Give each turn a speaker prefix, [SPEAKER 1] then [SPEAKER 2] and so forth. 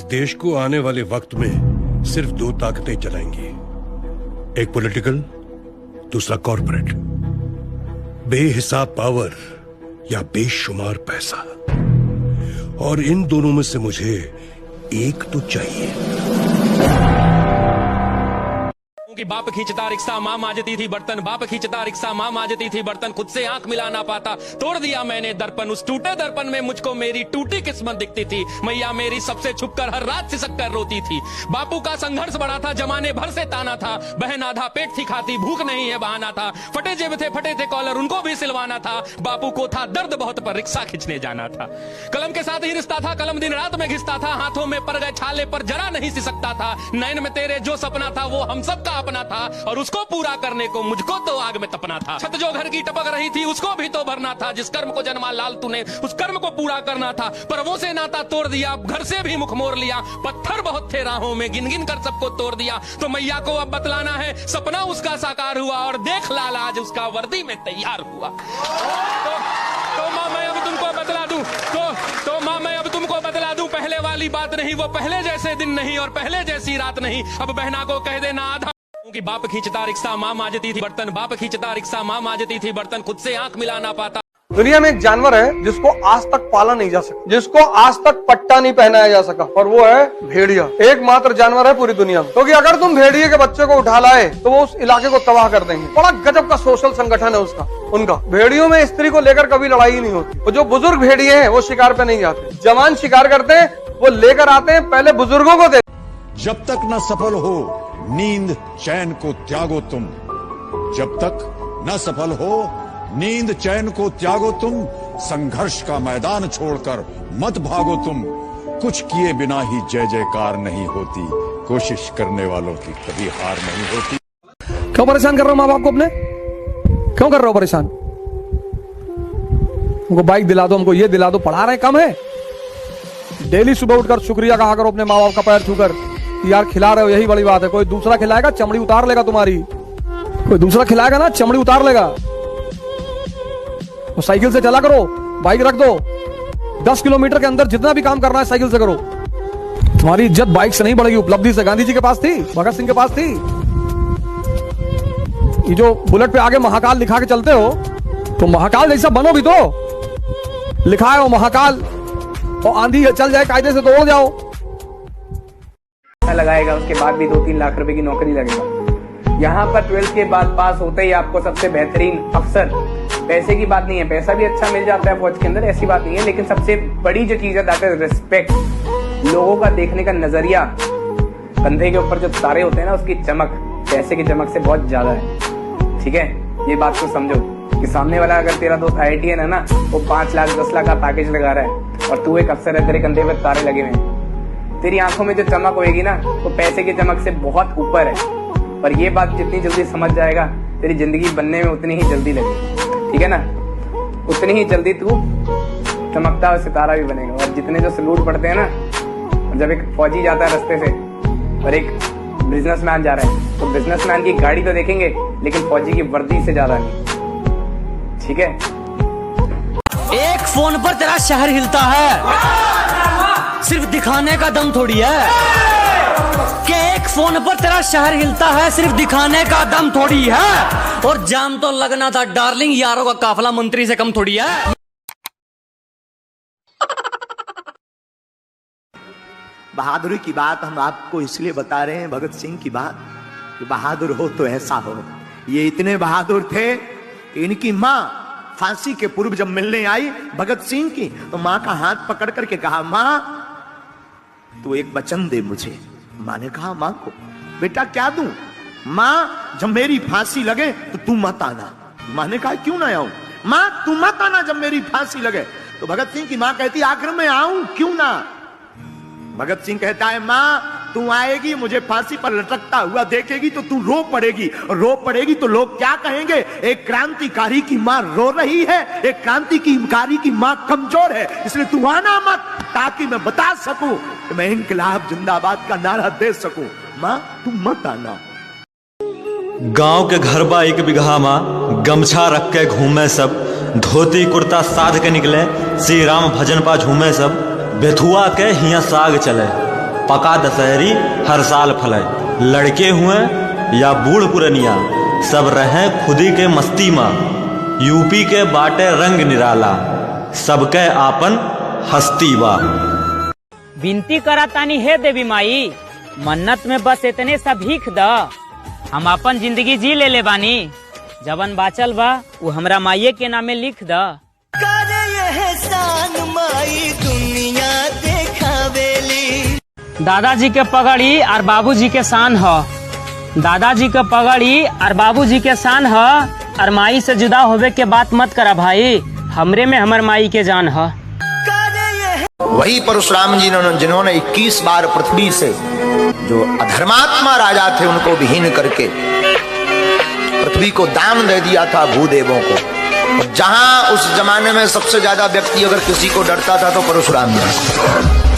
[SPEAKER 1] देश को आने वाले वक्त में सिर्फ दो ताकतें चलाएंगी, एक पॉलिटिकल, दूसरा कॉर्पोरेट। बेहिसाब पावर या बेशुमार पैसा, और इन दोनों में से मुझे एक तो चाहिए।
[SPEAKER 2] कि बाप खींचता रिक्शा माँ मांजती थी बर्तन, बाप खींचता रिक्शा माँ मांजती थी बर्तन, खुद से आंख मिला ना पाता, तोड़ दिया मैंने दर्पण। उस टूटे दर्पण में मुझको मेरी टूटी किस्मत दिखती थी। मैया मेरी सबसे छुपकर हर रात सिसक कर रोती थी। बापू का संघर्ष बड़ा था, जमाने भर से ताना था। बहन आधा पेट थी खाती, भूख नहीं है बहाना था। फटे जेब थे, फटे थे कॉलर, उनको भी सिलवाना था। बापू को था दर्द बहुत, पर रिक्शा खींचने जाना था। कलम के साथ ही रिश्ता था, कलम दिन रात में घिसता था। हाथों में पड़ गए छाले पर जरा नहीं सिसकता था। नैन में तेरे जो सपना था वो हम सबका अपना था, और उसको पूरा करने को मुझको तो आग में तपना था। छत जो घर की टपक रही थी उसको भी तो भरना था। जिस कर्म को जन्मा लाल तूने उस कर्म को पूरा करना था। पर वो से नाता तोड़ दिया, घर से भी मुख मोड़ लिया। पत्थर बहुत थे राहों में, गिन गिन कर सबको तोड़ दिया। तो मैया को अब बतलाना है, सपना उसका साकार हुआ, और देख लाल आज उसका वर्दी में तैयार हुआ। तो माँ मैं अब तुमको बतला दूं, तो माँ मैं अब तुमको बतला दूं, पहले वाली बात नहीं, वो पहले जैसे दिन नहीं और पहले जैसी रात नहीं। अब बहना को कह देना आधा कि बाप खींचता रिक्शा माँ मांजती थी बर्तन, बाप खींचता रिक्शा माँ मांजती थी बर्तन, खुद से आंख मिला ना पाता।
[SPEAKER 3] दुनिया में एक जानवर है जिसको आज तक पाला नहीं जा सका, जिसको आज तक पट्टा नहीं पहनाया जा सका, और वो है भेड़िया। एकमात्र जानवर है पूरी दुनिया में, क्योंकि अगर तुम भेड़िए के बच्चे को उठा लाए तो वो उस इलाके को तबाह कर देंगे। बड़ा गजब का सोशल संगठन है उनका। भेड़ियों में स्त्री को लेकर कभी लड़ाई ही नहीं होती। वो जो बुजुर्ग भेड़िए हैं वो शिकार पे नहीं जाते, जवान शिकार करते हैं, वो लेकर आते हैं, पहले बुजुर्गों को दे।
[SPEAKER 4] जब तक न सफल हो नींद चैन को त्यागो तुम, जब तक न सफल हो नींद चैन को त्यागो तुम। संघर्ष का मैदान छोड़कर मत भागो तुम। कुछ किए बिना ही जय जयकार नहीं होती, कोशिश करने वालों की कभी हार नहीं होती।
[SPEAKER 3] क्यों परेशान कर रहे हो माँ बाप को अपने? क्यों कर रहे हो परेशान? उनको बाइक दिला दो, हमको ये दिला दो, पढ़ा रहे कम है। डेली सुबह उठकर शुक्रिया कहा करो अपने माँ बाप का पैर छूकर, यार खिला रहे हो, यही बड़ी बात है। कोई दूसरा खिलाएगा चमड़ी उतार लेगा तुम्हारी, कोई दूसरा खिलाएगा ना चमड़ी उतार लेगा। तो साइकिल से चला करो, बाइक रख दो, 10 किलोमीटर के अंदर जितना भी काम करना है साइकिल से करो। तुम्हारी इज्जत बाइक से नहीं बढ़ेगी, उपलब्धि से। गांधी जी के पास थी, भगत सिंह के पास थी। ये जो बुलेट पे आगे महाकाल लिखा के चलते हो, तो महाकाल जैसा बनो भी तो। लिखा है वो महाकाल, और आंधी चल जाए कायदे से तो उड़ जाओ।
[SPEAKER 5] लगाएगा, उसके बाद भी 2-3 लाख रुपए की नौकरी लगेगा। यहाँ पर 12th के बाद पास होते ही आपको सबसे बेहतरीन अफसर, पैसे की बात नहीं है, पैसा भी अच्छा मिल जाता है फौज के अंदर, ऐसी बात नहीं है, लेकिन सबसे बड़ी जो चीज है दैट इज रिस्पेक्ट। लोगों का देखने का नजरिया, कंधे के ऊपर जो तारे होते हैं ना, उसकी चमक पैसे की चमक से बहुत ज्यादा है। ठीक है, ये बात को समझो कि सामने वाला अगर तेरा दोस्त IITN है ना, वो 5 लाख 10 लाख का पैकेज लगा रहा है, और तू एक अफसर है, तेरे कंधे पर तारे लगे हुए हैं, तेरी आंखों में जो चमक होगी ना, वो पैसे की चमक से बहुत ऊपर है। पर ये बात जितनी जल्दी समझ जाएगा, तेरी जिंदगी बनने में उतनी ही जल्दी लगेगी। ठीक है ना, उतनी ही जल्दी तू चमकता हुआ सितारा भी बनेगा। और जितने जो सलूट पड़ते हैं ना, जब एक फौजी जाता है रास्ते से और एक बिजनेसमैन जा रहा है, तो बिजनेसमैन की गाड़ी तो देखेंगे, लेकिन फौजी की वर्दी से ज्यादा नहीं। ठीक है,
[SPEAKER 6] एक फोन पर तेरा शहर हिलता है, सिर्फ दिखाने का दम थोड़ी है। कि एक फोन पर तेरा शहर हिलता है, सिर्फ दिखाने का दम थोड़ी है। और जाम तो लगना था डार्लिंग, यारों का काफला मंत्री से कम थोड़ी है।
[SPEAKER 7] बहादुरी की बात हम आपको इसलिए बता रहे हैं, भगत सिंह की बात, कि बहादुर हो तो ऐसा हो। ये इतने बहादुर थे कि इनकी माँ फांसी के पूर्व जब मिलने आई भगत सिंह की, तो माँ का हाथ पकड़ करके कहा, माँ तू एक वचन दे मुझे। माँ ने कहा माँ को, बेटा क्या दूं? माँ जब मेरी फांसी लगे तो तू मत आना। माँ ने कहा क्यों ना आऊं? माँ तू मत आना जब मेरी फांसी लगे। तो भगत सिंह की माँ कहती आखिर मैं आऊं क्यों ना? भगत सिंह कहता है माँ तू आएगी, मुझे फांसी पर लटकता हुआ देखेगी तो तू रो पड़ेगी, और रो पड़ेगी तो लोग क्या कहेंगे? एक क्रांतिकारी की माँ रो रही है, एक क्रांतिकारी की माँ कमजोर है, इसलिए तू आना मत, ताकि मैं बता सकूं कि मैं इनकलाब जिंदाबाद का नारा दे सकूं। माँ तू मत आना।
[SPEAKER 8] गांव के घर बा 1 बिगहा माँ, गमछा रख के घूमे सब, धोती कुर्ता साध के निकले, श्री राम भजन पा झूमे सब, बेथुआ के हिया साग चले। पका दशहरी हर साल फले। लड़के हुए या बूढ़ पुरनिया, सब रहे खुदी के मस्ती माँ। यूपी के बाटे रंग निराला, सबके आपन हस्ती बा।
[SPEAKER 6] विनती करातानी है देवी माई, मन्नत में बस इतने सा भीख द। हम अपन जिंदगी जी ले बानी, जवन बाचल बा वो हमरा माइये के नामे लिख द। दादाजी के पगड़ी और बाबूजी के शान ह। दादाजी के पगड़ी और बाबूजी के शान ह। और माई से जुदा होवे के बात मत करा भाई, हमरे में हमर माई के जान ह।
[SPEAKER 7] वही परशुराम जी जिन्होंने 21 बार पृथ्वी से जो अधर्मात्मा राजा थे उनको विहीन करके पृथ्वी को दान दे दिया था भूदेवों को। जहां उस जमाने में सबसे ज्यादा व्यक्ति अगर किसी को डरता था तो परशुराम जी।